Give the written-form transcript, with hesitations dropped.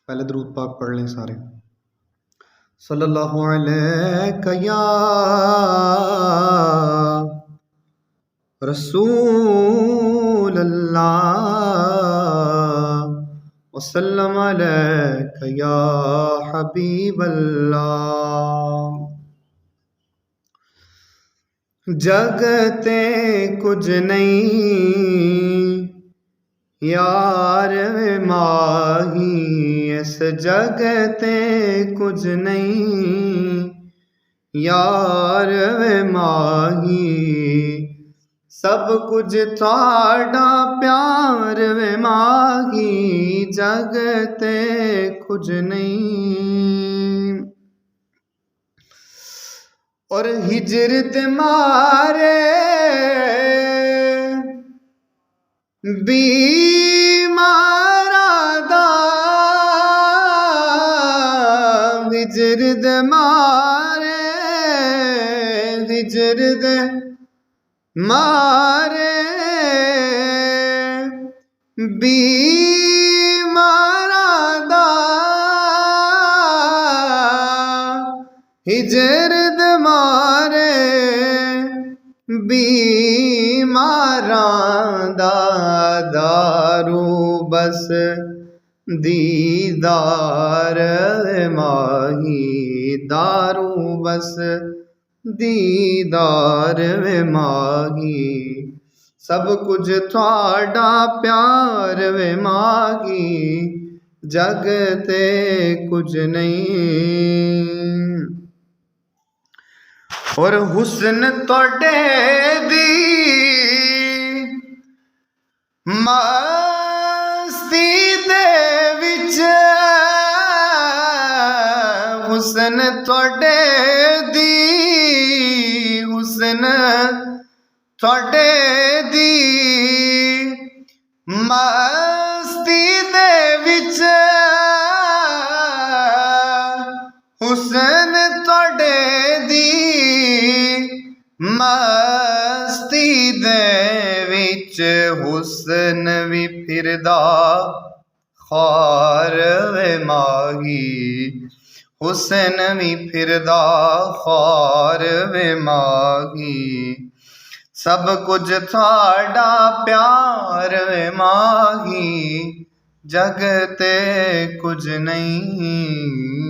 पहले दरूद पाक पढ़ लें सारे। सल्लल्लाहु अलैका या रसूल अल्लाह वसल्लम अलैका या हबीब अल्लाह। जगते कुछ नहीं यार माही, इस जगते कुछ नहीं यार माही, सब कुछ थाड़ा प्यार वे माही, जगते कुछ नहीं। और हिजरत मारे बीमारा दा, हिजरत मारे, हिजरत मारे बीमारा दा, हिजरत मारे बीमारां दा, दारू बस दीदार माही, दारू बस दीदार वे माही, सब कुछ थाड़ा प्यार वे माही, जगते कुछ नहीं। और हुस्न तोड़े दी मस्ती दे विच, हुस्न तोड़े दी, हुस्न तोड़े दी मस्ती दे विच, हुस्न तोड़े दी मस्ती दे विच, हुस्न भी फिरदा ख्वार वे माही, हुस्न भी फिरदा ख्वार वे माही, सब कुछ थाड़ा प्यार वे माही, जगते कुछ नहीं।